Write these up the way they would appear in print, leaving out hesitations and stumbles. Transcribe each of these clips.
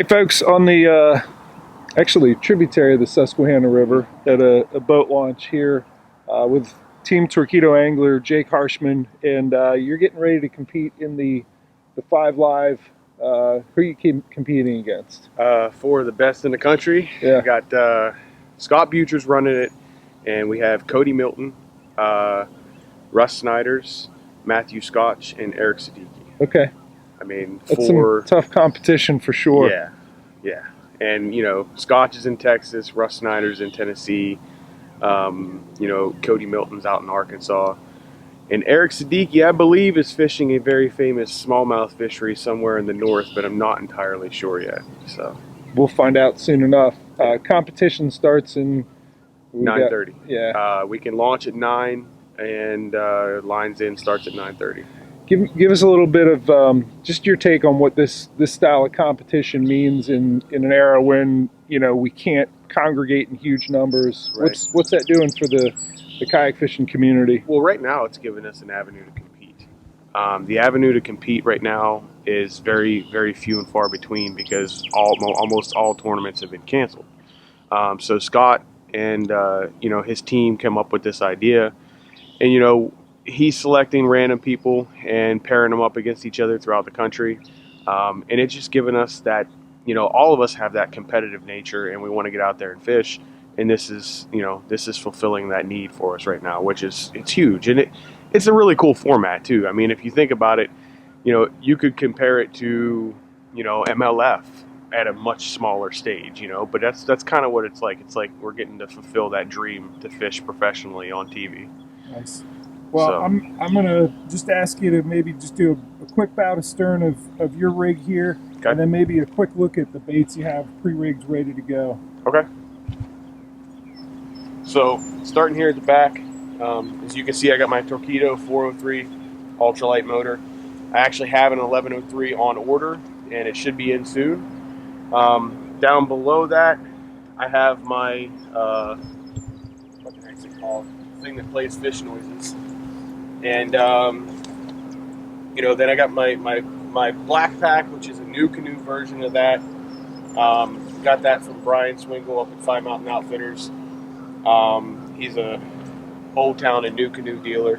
folks, on the actually tributary of the Susquehanna River at a boat launch here with Team Torpedo Angler Jake Harshman, and you're getting ready to compete in the 5 Live. Who are you competing against? For the best in the country. Yeah. We got Scott Butcher's running it, and we have Cody Milton, Russ Snyders, Matthew Scotch, and Eric Siddiqui. Okay. I mean, That's some tough competition for sure. Yeah. And, you know, Scotch is in Texas, Russ Snyder's in Tennessee, you know, Cody Milton's out in Arkansas. And Eric Siddiqui, I believe, is fishing a very famous smallmouth fishery somewhere in the north, but I'm not entirely sure yet. So we'll find out soon enough. Competition starts in 9:30. Yeah. We can launch at 9, and lines in starts at 9:30. Give us a little bit of just your take on what this style of competition means in an era when, you know, we can't congregate in huge numbers. Right. What's that doing for the kayak fishing community? Well, right now it's given us an avenue to compete. The avenue to compete right now is very, very few and far between because almost all tournaments have been canceled. So Scott and you know, his team came up with this idea, and you know, he's selecting random people and pairing them up against each other throughout the country, and it's just given us that, you know, all of us have that competitive nature and we want to get out there and fish, and this is, you know, this is fulfilling that need for us right now, which is, it's huge, and it's a really cool format too. I mean, if you think about it, you know, you could compare it to, you know, MLF at a much smaller stage, you know, but that's kind of what it's like. It's like we're getting to fulfill that dream to fish professionally on TV. Nice. Well, So, I'm gonna just ask you to maybe just do a quick bow to stern of your rig here, okay. and then maybe a quick look at the baits you have pre-rigged ready to go. Okay. So starting here at the back, as you can see, I got my Torpedo 403 ultralight motor. I actually have an 1103 on order, and it should be in soon. Down below that, I have my what the heck's it called? The thing that plays fish noises. And you know, then I got my Black Pack, which is a new canoe version of that. Got that from Brian Swingle up at Five Mountain Outfitters. He's a Old Town and new canoe dealer.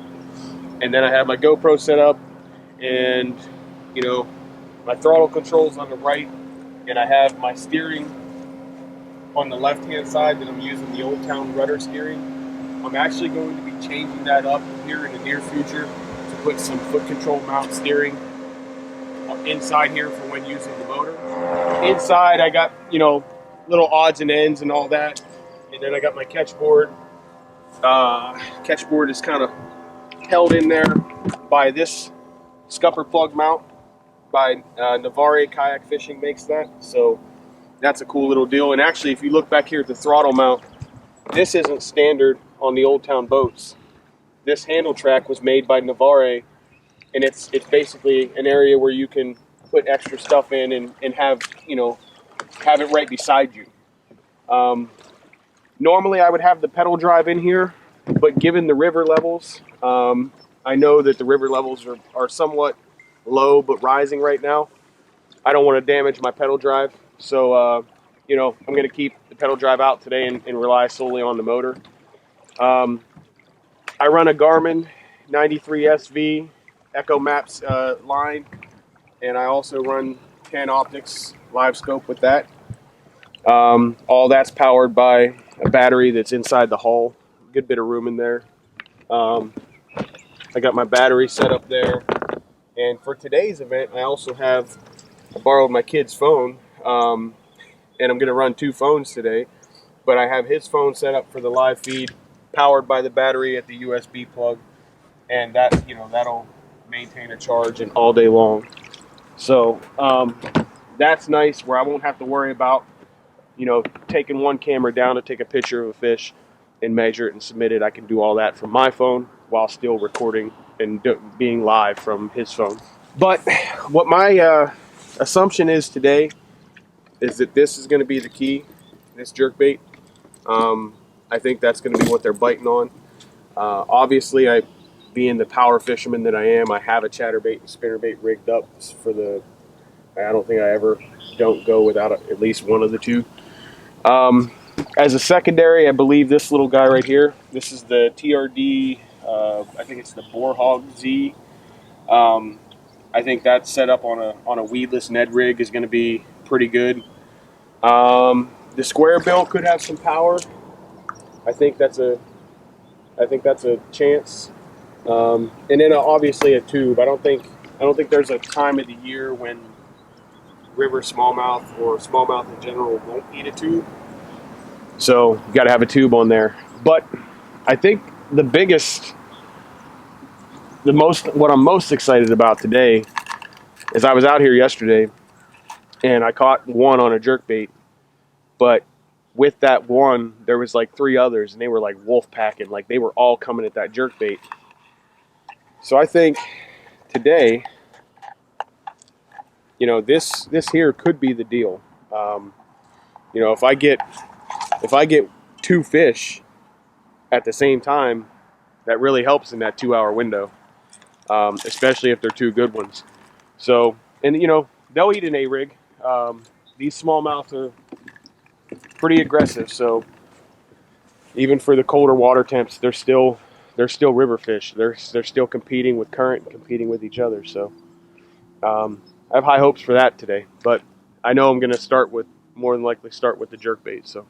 And then I have my GoPro set up, and you know, my throttle controls on the right, and I have my steering on the left-hand side that I'm using the Old Town rudder steering. I'm actually going to be changing that up here in the near future to put some foot control mount steering inside here for when using the motor. Inside I got, you know, little odds and ends and all that. And then I got my catch board. Catch board is kind of held in there by this scupper plug mount by Navarre Kayak Fishing makes that. So that's a cool little deal. And actually, if you look back here at the throttle mount, this isn't standard on the Old Town boats. This handle track was made by Navarre, and it's basically an area where you can put extra stuff in and have, you know, have it right beside you. Normally I would have the pedal drive in here, but given the river levels, I know that the river levels are somewhat low but rising right now. I don't want to damage my pedal drive, so you know, I'm going to keep the pedal drive out today and rely solely on the motor. I run a Garmin 93 SV Echo Maps line, and I also run 10 optics live scope with that. All that's powered by a battery that's inside the hull. Good bit of room in there. I got my battery set up there, and for today's event I borrowed my kid's phone, and I'm going to run 2 phones today, but I have his phone set up for the live feed, powered by the battery at the USB plug, and that, you know, that'll maintain a charge and all day long. So that's nice, where I won't have to worry about, you know, taking one camera down to take a picture of a fish and measure it and submit it. I can do all that from my phone while still recording and being live from his phone. But what my assumption is today is that this is going to be the key, this jerkbait. I think that's going to be what they're biting on. Obviously, being the power fisherman that I am, I have a chatterbait and spinnerbait rigged up for the I don't think I ever don't go without at least one of the two. As a secondary, I believe this little guy right here. This is the TRD. I think it's the Boarhog Z. I think that set up on a weedless Ned rig is going to be pretty good. The square bill could have some power. I think that's a chance. And then obviously a tube. I don't think there's a time of the year when river smallmouth or smallmouth in general won't need a tube. So you got to have a tube on there. But I think what I'm most excited about today is I was out here yesterday and I caught one on a jerkbait, but with that one there was like 3 others and they were like wolf packing, like they were all coming at that jerkbait. So I think today, this here could be the deal. If I get 2 fish at the same time, that really helps in that 2-hour window, especially if they're 2 good ones. So, and they'll eat an A-rig. These smallmouth are pretty aggressive, so even for the colder water temps, they're still river fish. They're still competing with current, competing with each other. So I have high hopes for that today, but I know I'm going to more than likely start with the jerkbait. So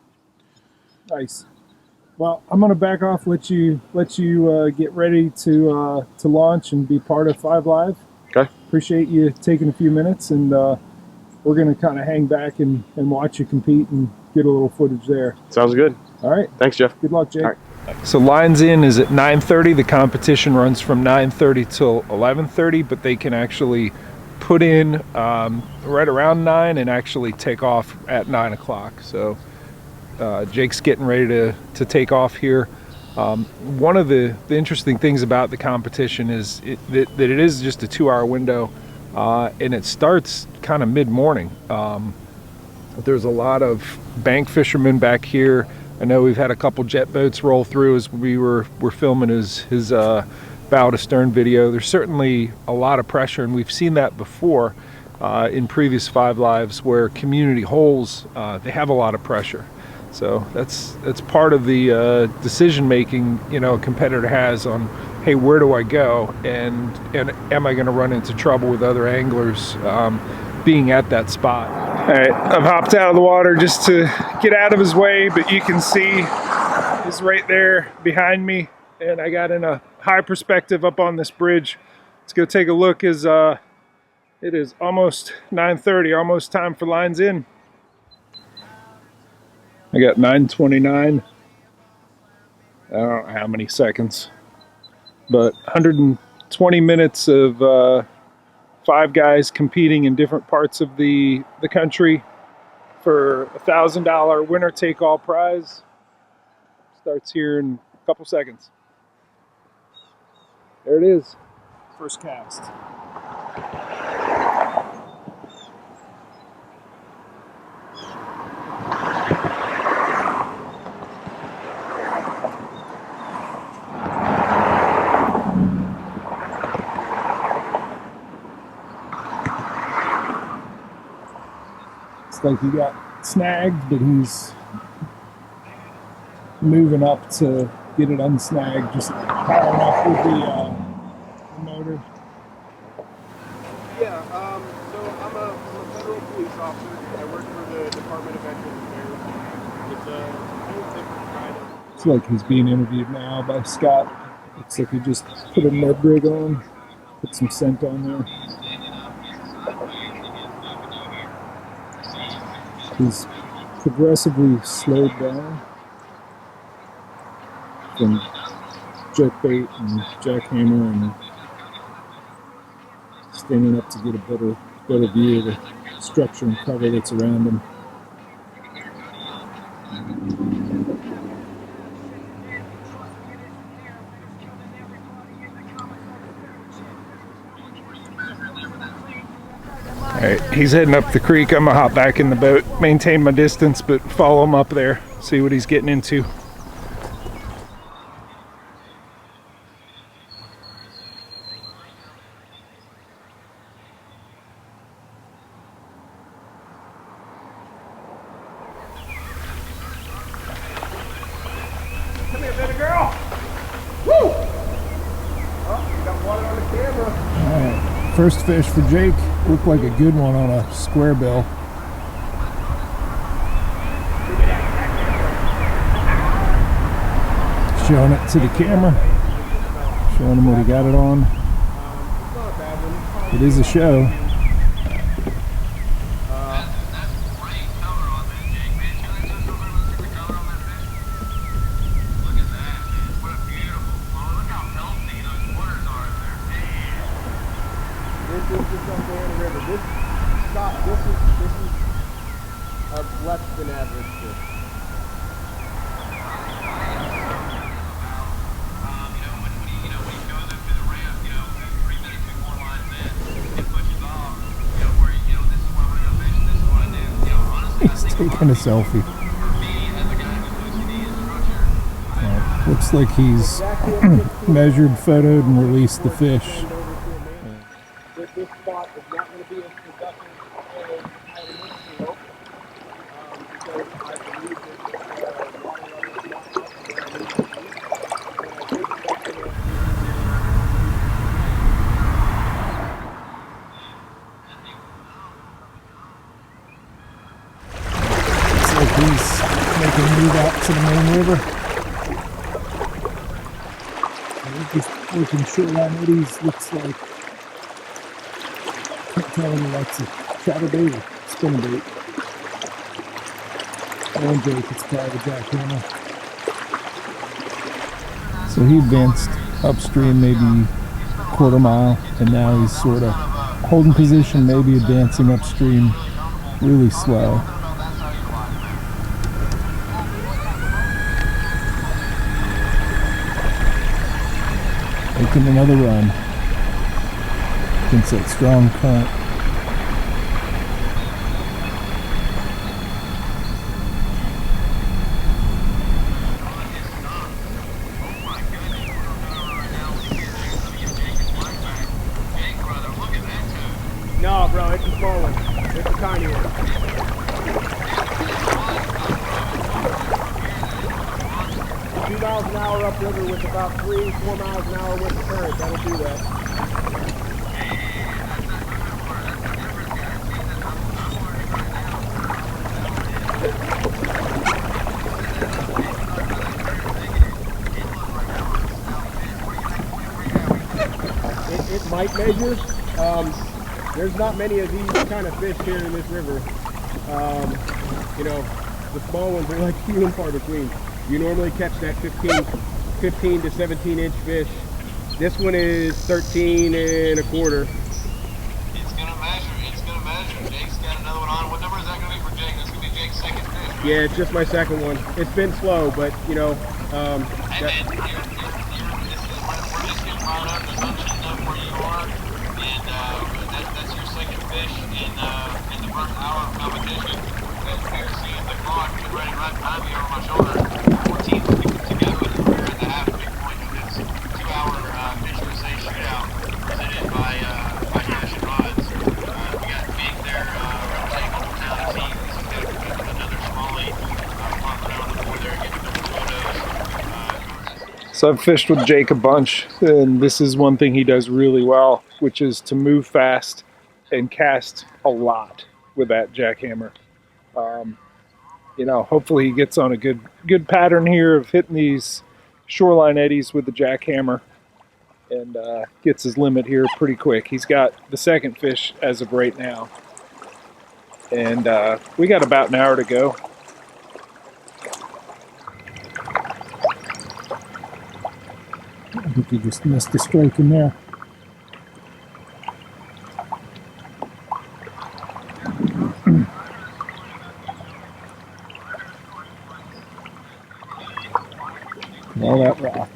Nice. Well, I'm going to back off. Let you get ready to launch and be part of 5 Live. Okay. Appreciate you taking a few minutes, and we're going to kind of hang back and watch you compete and get a little footage there. Sounds good. All right. Thanks, Jeff. Good luck, Jake. All right. So lines in is at 9:30. The competition runs from 9:30 till 11:30, but they can actually put in right around 9 and actually take off at 9 o'clock. So Jake's getting ready to take off here. One of the interesting things about the competition is that it is just a 2-hour window, and it starts kind of mid-morning. There's a lot of bank fishermen back here. I know we've had a couple jet boats roll through as we're filming his bow to stern video. There's certainly a lot of pressure, and we've seen that before in previous 5 Lives where community holes, they have a lot of pressure. So that's part of the decision making a competitor has on, hey, where do I go, and am I going to run into trouble with other anglers being at that spot. All right, I've hopped out of the water just to get out of his way, but you can see he's right there behind me, and I got in a high perspective up on this bridge. Let's go take a look as it is almost 9:30, almost time for lines in. I got 9:29. I don't know how many seconds, but 120 minutes of 5 guys competing in different parts of the country for a $1,000 winner take all prize. Starts here in a couple seconds. There it is. First cast. Looks like he got snagged, but he's moving up to get it unsnagged, just powering up with the motor. Yeah, so I'm a federal police officer. I work for the Department of Veterans Affairs. It's a whole different kind of... Looks like he's being interviewed now by Scott. Looks like he just put a Ned rig on, put some scent on there. He's progressively slowed down from jerkbait and jackhammer and standing up to get a better view of the structure and cover that's around him. All right, he's heading up the creek. I'm gonna hop back in the boat, maintain my distance, but follow him up there, see what he's getting into. girl. Woo! Oh, got one on the camera. All right, first fish for Jake. Looked like a good one on a square bill. Showing it to the camera. Showing him what he got it on. It is a show. This is a less than average fish. He's taking a selfie. Looks like he's measured, photoed, and released the fish. This spot is not going to be as productive as I initially hoped, because I believe that water level is not up where I need to be. Looks like he's making a move out to the main river. Just working shoreline eddies. Looks like, can't tell him that's a chatterbait or spinnerbait. And Jake, it's probably the jackhammer. So he advanced upstream maybe a quarter mile, and now he's sort of holding position, maybe advancing upstream really slow. Making another run against that strong current. No, bro, it's a small one. It's a tiny one. 2 miles an hour upriver with about 3-4 miles an hour with the current. That'll do that. It might measure. There's not many of these kind of fish here in this river. You know, the small ones are like few and far between. You normally catch that 15 to 17 inch fish. This one is 13 and a quarter. It's gonna measure. Jake's got another one on. What number is that gonna be for Jake? That's gonna be Jake's second fish, right? Yeah, it's just my second one. It's been slow, but you know, And then we're just getting fired up. The sun's heating up where you are, and that's your second fish in the first hour of competition. As you can see the clock is running right behind me over my shoulder. 14 together with the rear and the half big point of this 2-hour fish USA shootout presented by Cash and Rods. We got Big there representing the town team. He's got another smallie walking around the board there getting some photos. So I've fished with Jake a bunch, and this is one thing he does really well, which is to move fast and cast a lot with that jackhammer. You know, hopefully he gets on a good pattern here of hitting these shoreline eddies with the jackhammer and gets his limit here pretty quick. He's got the second fish as of right now, and we got about an hour to go. I think he just missed a strike in there. All that rock.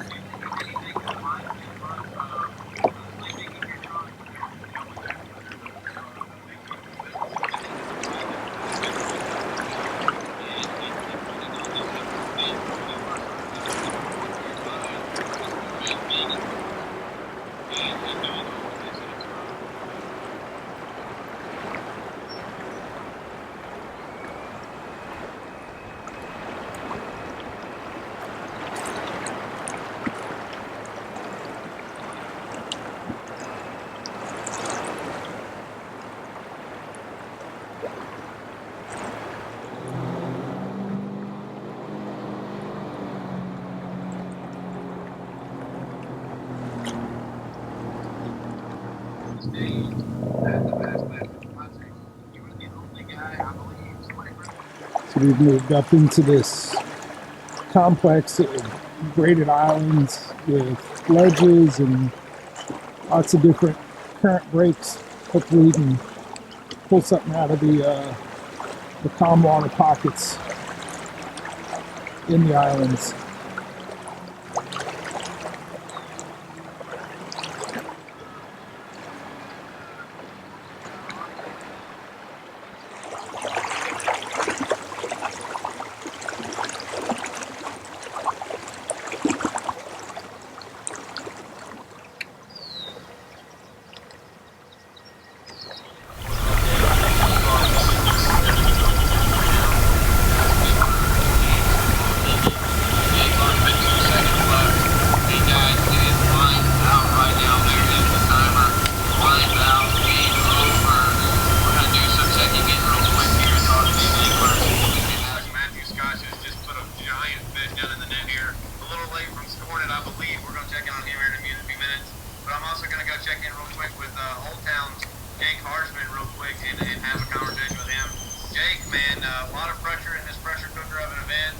Hey, that's the best man. You were the only guy, I believe, somebody. So we've moved up into this complex of graded islands with ledges and lots of different current breaks. Hopefully we can pull something out of the calm water pockets in the islands. Harshman real quick and have a conversation with him. Jake, man, a lot of pressure in this pressure cooker of an event.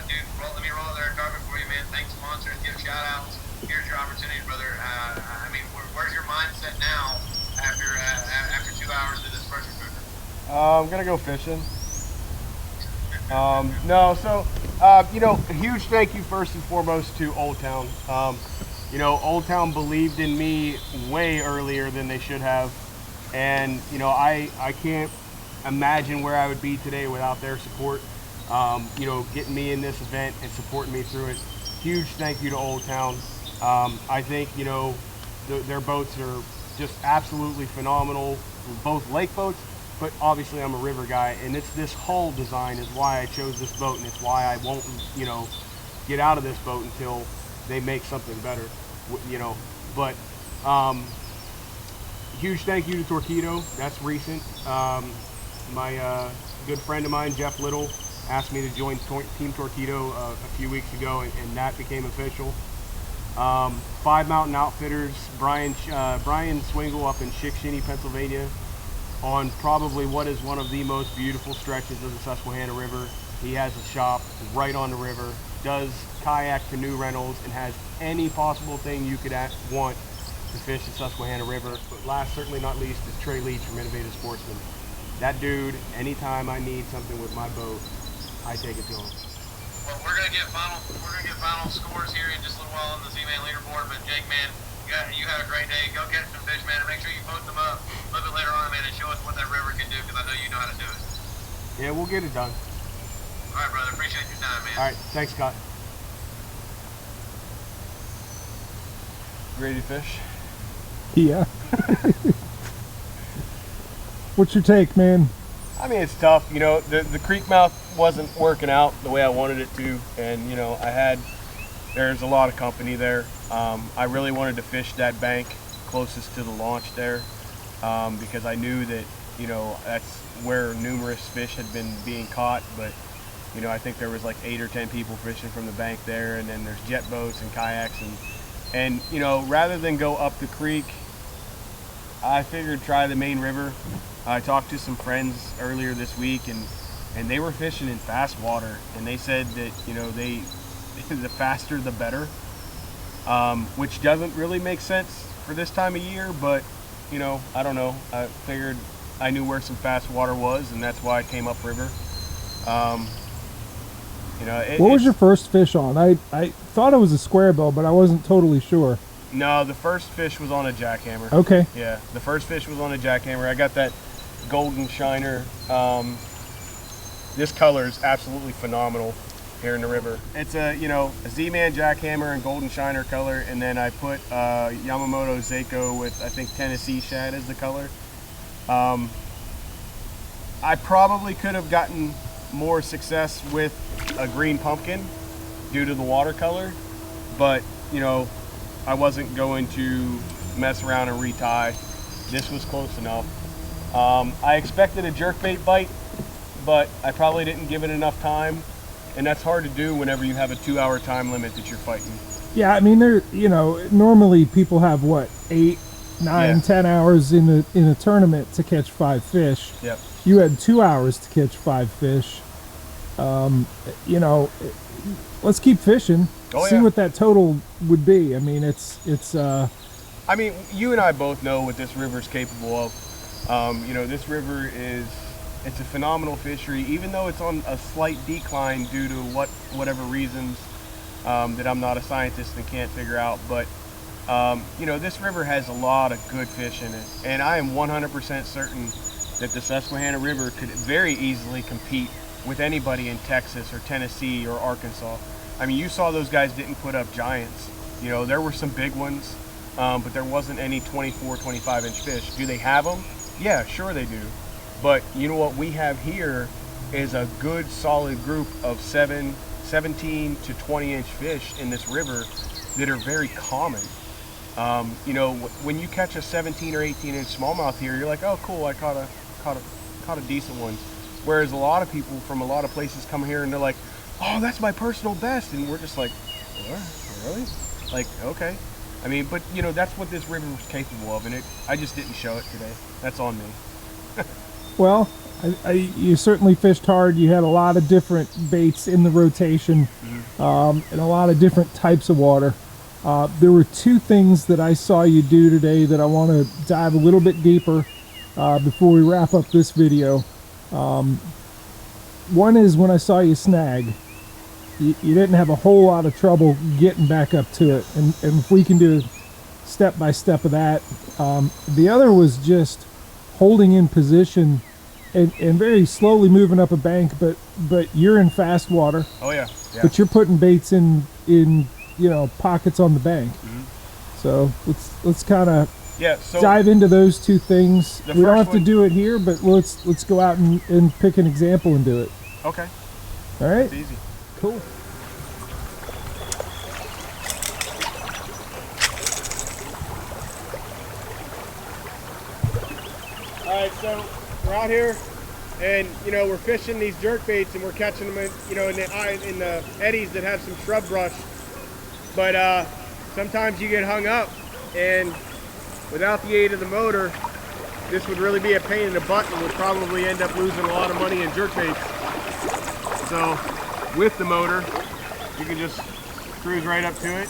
Dude, let me roll there a carpet for you, man. Thanks, sponsors. Give shout outs. Here's your opportunity, brother. I mean, where's your mindset now after 2 hours of this pressure cooker? I'm gonna go fishing. A huge thank you first and foremost to Old Town. Old Town believed in me way earlier than they should have. And, I can't imagine where I would be today without their support. Getting me in this event and supporting me through it. Huge thank you to Old Town. I think, their boats are just absolutely phenomenal, both lake boats, but obviously I'm a river guy, and it's this hull design is why I chose this boat, and it's why I won't, get out of this boat until they make something better, But huge thank you to Torpedo. That's recent. My good friend of mine, Jeff Little, asked me to join Team Torpedo a few weeks ago, and that became official. Five Mountain Outfitters, Brian Swingle up in Chickasha, Pennsylvania, on probably what is one of the most beautiful stretches of the Susquehanna River. He has a shop right on the river, does kayak canoe rentals, and has any possible thing you could want to fish the Susquehanna River. But last, certainly not least, is Trey Leach from Innovative Sportsman. That dude, anytime I need something with my boat, I take it to him. Well, we're gonna get final scores here in just a little while on the Z-Man leaderboard. But Jake, man, you have a great day. Go catch some fish, man, and make sure you post them up a little bit later on, man, and show us what that river can do, because I know you know how to do it. Yeah, we'll get it done. All right, brother. Appreciate your time, man. All right, thanks, Scott. Ready to fish? Yeah. What's your take, man? I mean, it's tough. The creek mouth wasn't working out the way I wanted it to, and there's a lot of company there. I really wanted to fish that bank closest to the launch there, because I knew that that's where numerous fish had been being caught. But I think there was like 8 or 10 people fishing from the bank there, and then there's jet boats and kayaks, and rather than go up the creek, I figured try the main river. I talked to some friends earlier this week, and they were fishing in fast water, and they said that the faster the better, which doesn't really make sense for this time of year, but I don't know. I figured I knew where some fast water was, and that's why I came upriver. What was your first fish on? I thought it was a square bill, but I wasn't totally sure. No, the first fish was on a jackhammer. Okay. Yeah, the first fish was on a jackhammer. I got that golden shiner. This color is absolutely phenomenal here in the river. It's a Z-Man jackhammer and golden shiner color, and then I put Yamamoto Seiko with, I think, Tennessee shad as the color. I probably could have gotten more success with a green pumpkin due to the watercolor, but I wasn't going to mess around and retie. This was close enough. I expected a jerkbait bite, but I probably didn't give it enough time, and that's hard to do whenever you have a 2-hour time limit that you're fighting. Yeah, I mean, normally people have 8 9, Yeah. 10 hours in a tournament to catch 5 fish. Yep. You had 2 hours to catch 5 fish. You know, let's keep fishing. Oh, See yeah. what that total would be. I mean, it's I mean, you and I both know what this river is capable of. You know, this river it's a phenomenal fishery, even though it's on a slight decline due to whatever reasons that I'm not a scientist and can't figure out. But you know, this river has a lot of good fish in it, and I am 100% certain that the Susquehanna River could very easily compete with anybody in Texas or Tennessee or Arkansas. I mean, you saw those guys didn't put up giants. You know, there were some big ones, but there wasn't any 24, 25-inch fish. Do they have them? Yeah, sure they do. But you know what we have here is a good solid group of 17 to 20-inch fish in this river that are very common. You know, when you catch a 17 or 18-inch smallmouth here, you're like, oh, cool, I caught a decent one. Whereas a lot of people from a lot of places come here and they're like, oh, that's my personal best, and we're just like, what? Really? Like, okay. I mean, but you know, that's what this river was capable of, and I just didn't show it today. That's on me. well. You certainly fished hard. You had a lot of different baits in the rotation, and a lot of different types of water. There were 2 things that I saw you do today that I want to dive a little bit deeper before we wrap up this video. One is when I saw you snag. You didn't have a whole lot of trouble getting back up to it, and if we can do a step by step of that. The other was just holding in position and very slowly moving up a bank, but you're in fast water. Oh yeah. But you're putting baits in you know, pockets on the bank. So let's kind of dive into those 2 things. We don't have to do it here, but let's go out and pick an example and do it. Okay. All right. It's easy. Cool. All right, so we're out here, and you know, we're fishing these jerk baits, and we're catching them in, you know, in the eddies that have some shrub brush. But sometimes you get hung up, and without the aid of the motor, this would really be a pain in the butt, and would probably end up losing a lot of money in jerk baits. So with the motor, you can just cruise right up to it,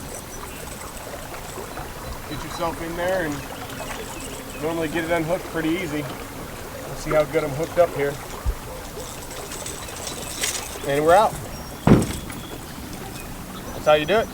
get yourself in there, and normally get it unhooked pretty easy. Let's see how good I'm hooked up here. And we're out. That's how you do it.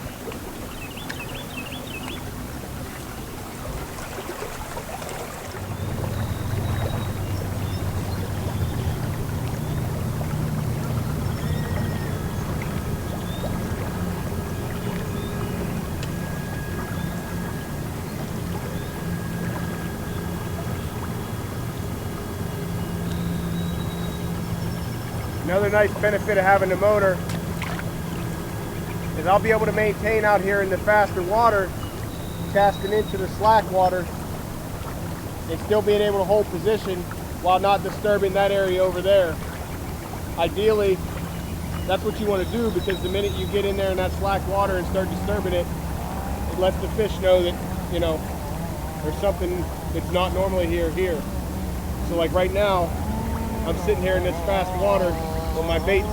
Another nice benefit of having the motor is I'll be able to maintain out here in the faster water, casting into the slack water, and still being able to hold position while not disturbing that area over there. Ideally, that's what you want to do, because the minute you get in there in that slack water and start disturbing it, it lets the fish know that, you know, there's something that's not normally here. So like right now, I'm sitting here in this fast water with my baits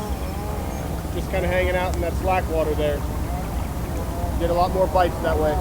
just kind of hanging out in that slack water there. Get a lot more bites that way.